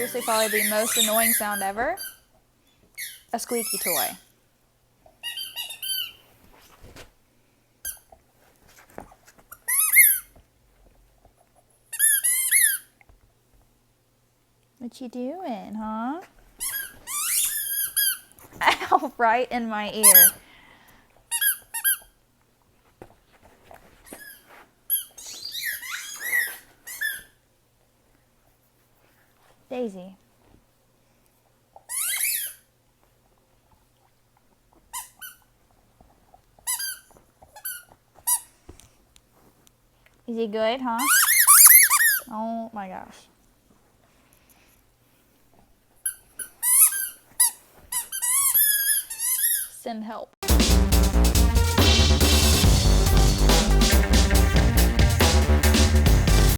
seriously probably the most annoying sound ever. A squeaky toy. What you doing, huh? Ow, right in my ear. Daisy. Is he good, huh? Oh my gosh. Send help.